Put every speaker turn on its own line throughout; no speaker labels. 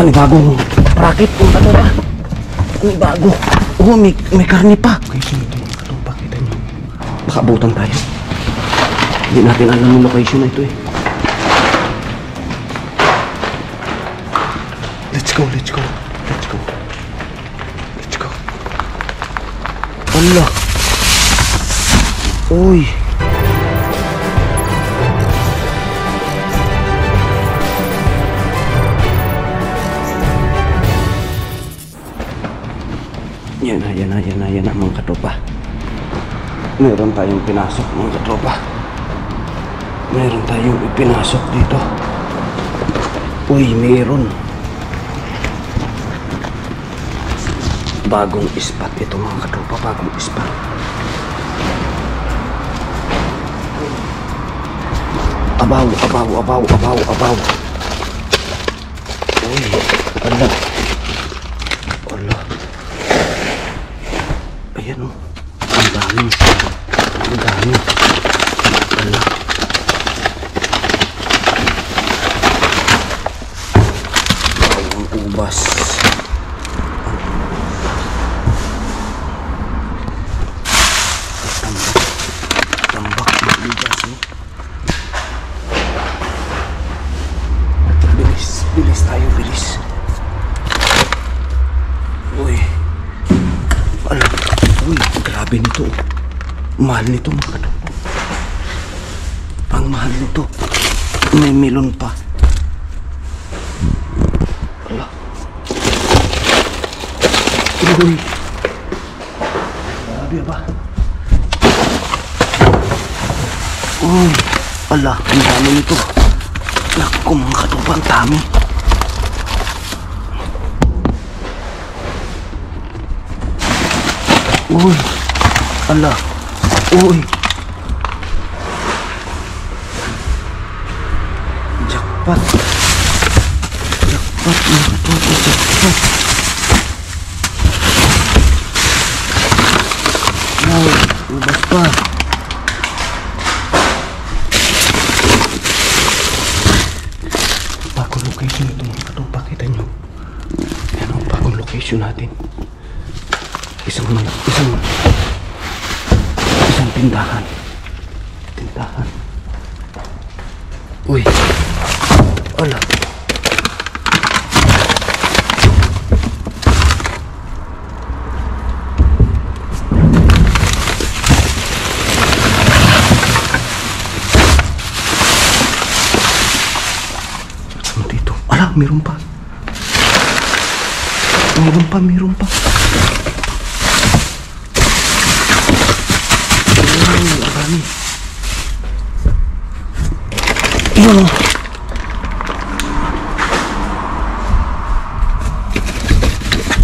Panibagong racket po ano ba? Panibago. Oo, may karni pa. Okay, sino ito yung katupa? Kita nyo. Baka abutan tayo. Hindi natin alam yung location na ito eh. Let's go, let's go. Let's go. Let's go. Allah. Uy. Yan na mga katropa. Meron tayong pinasok mga katropa. Meron tayong ipinasok dito. Uy, meron. Bagong spot ito mga katropa. Bagong spot. Abaw. Uy, ala. Ayan o. Ang dami. Ala. Ang ubas. Tambak ng ubas o. Bilis tayo. Uy. Ala. Uy, grabe nito. Mahal nito mga katropa. Ang mahal nito. May melon pa. Ala. Uy. Grabe ba? Uy. Ala, ang dami nito. Naku mga katropa, ang dami. Uy, ala, uy. Jackpot mga katropa, jackpot. Wow, ubas pa. Bagong location ito mga katropa, kita nyo. Yan ang bagong location natin. Isang tindahan. Uy. Ala. Ano dito? Ala, meron pa. Meron pa. Yun o.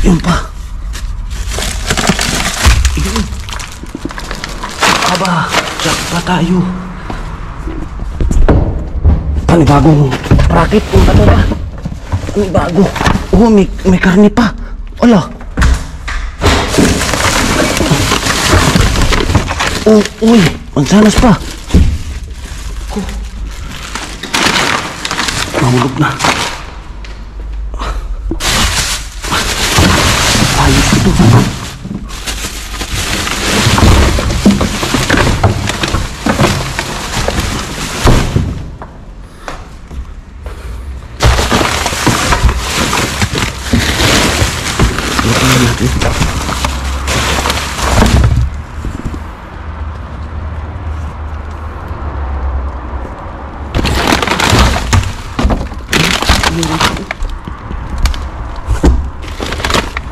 Yun pa. Yun. Aba, jack pa tayo. Panibagong racket po ano ba? Panibago. Oo, may karni pa. Ala. Oh, uy, mansanas pa. Mahulog na. Ayos ito.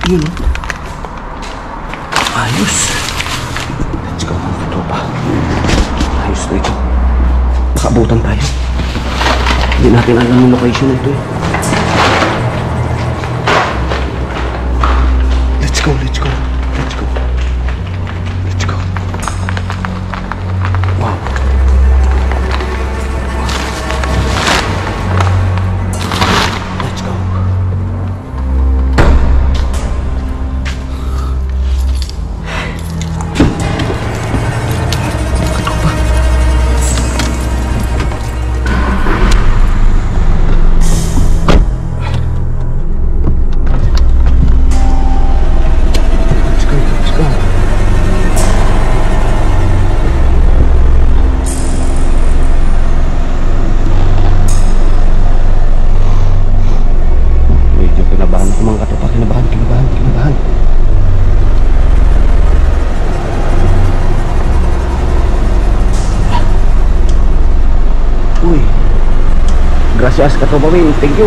Yun o. Ayos. Let's go mga katropa. Ayos na ito. Baka abutan tayo. Hindi natin alam yung location na ito eh. Let's go. Wow. Let's go. Gracias katropa Win. Thank you.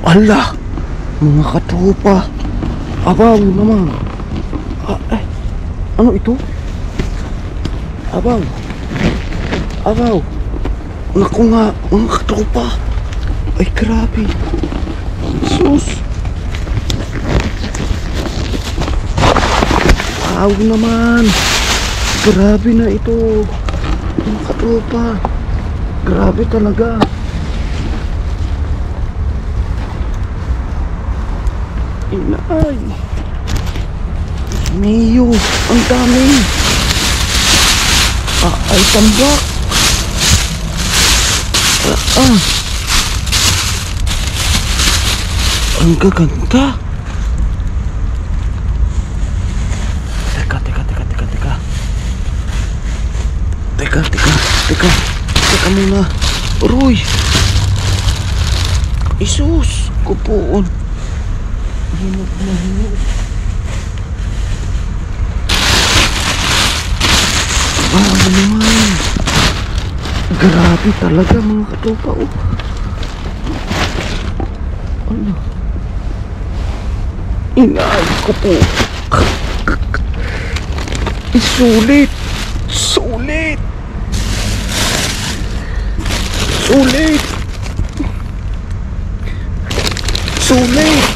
Ala, mga katropa. Abaw naman. Ano ito? Abaw. Abaw. Naku nga, mga katropa. Ay, grabe. Sus. Abaw naman. Grabe na ito. Mga katropa. Grabe talaga. Inay. Miyo, ang dami. Ay, tambak. Ang gaganda. Teka. Teka muna. Uroy. Isus, kupuon. Hinot na hinot. Wow naman. Grabe talaga mga katropa. Ano? Inay ko po. Sulit. Sulit. Sulit. Sulit.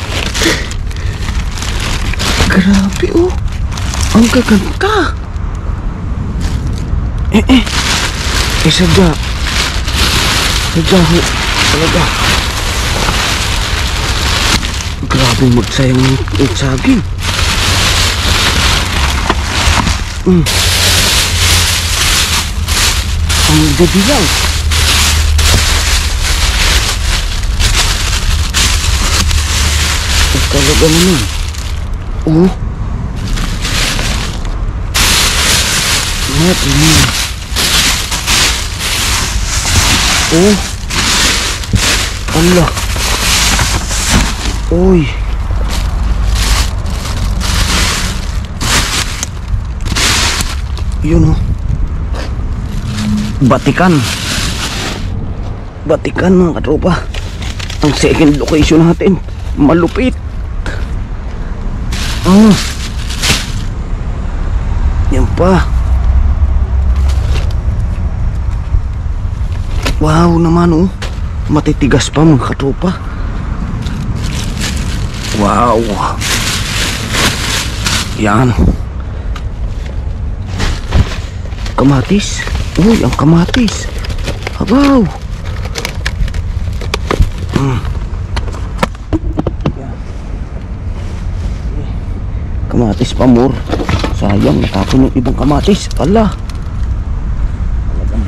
Grabe oh. Ang gaganda. Sadya ho talaga. Grabe magsayang ng saging. Ang gabi lang. Talaga naman. Allah. Uy. Yun Batikan. Batikan mga katropa. Ang second location natin. Malupit. Yan pa. Wow naman matitigas pa mga katropa. Wow. Yan. Kamatis. Uy, ang kamatis. Abaw. Kamatis pa more. Sayang, natapon yung ibang kamatis. Ala. Talagang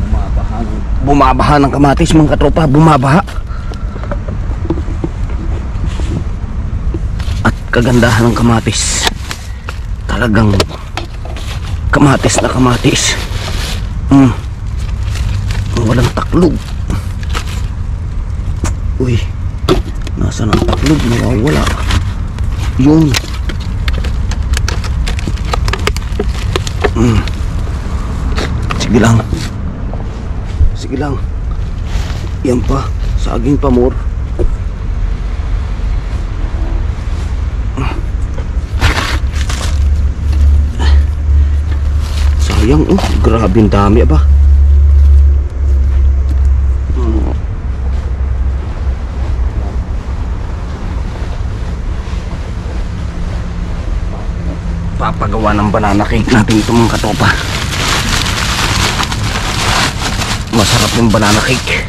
bumabaha ng kamatis mga katropa. Bumabaha. At kagandahan ng kamatis. Talagang kamatis na kamatis. Walang taklog. Uy, nasaan ang taklog? Nawawala. Yung sige lang. Sige lang. Yan pa. Saging pa more. Sayang grabe ang dami ba. Papagawa ng banana cake natin ito mga katropa. Masarap yung banana cake.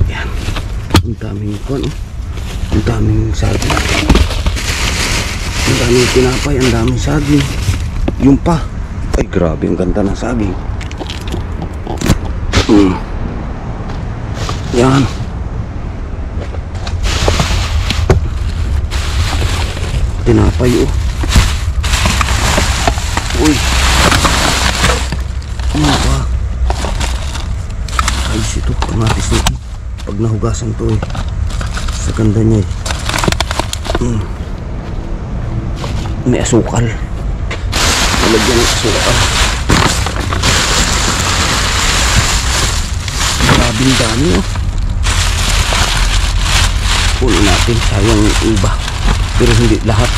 Yan. Ang daming kon. Ang daming saging. Ang daming tinapay. Ang daming saging. Yung pa. Ay grabe ang ganda ng saging. Yan. Tinapay Uy. nahugasan to eh. Sa ganda niya eh. May asukal. Nalagyan ng asukal. Grabing dami oh. Punin natin, sayang yung iba. Pero hindi lahat.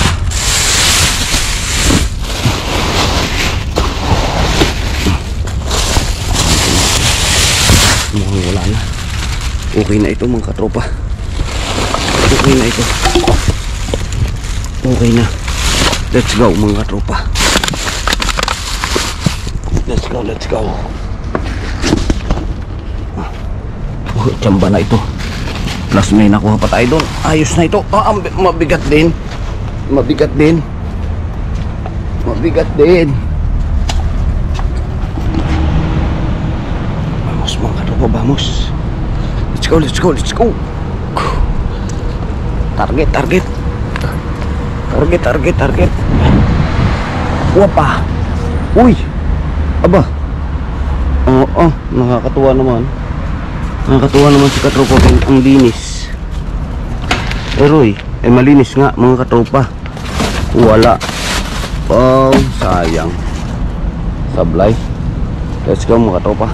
Mukhang wala na. Okay na ito mga katropa. Okay na ito. Okay na. Let's go mga katropa. Let's go, let's go. Oh, tsamba na ito. Plus may nakuha pa tayo doon. Ayos na ito. Ah, mabigat din. Mabigat din. Mabigat din. Vamos mga katropa, vamos. Let's go, let's go, let's go. Target, target. Target, target, target. Wapa. Uy. Aba. Oo, nakakatuwa naman. Nakakatuwa naman si katropa ang linis. Pero eh malinis nga mga katropa. Wala. Oh, sayang. Sablay. Let's go mga katropa.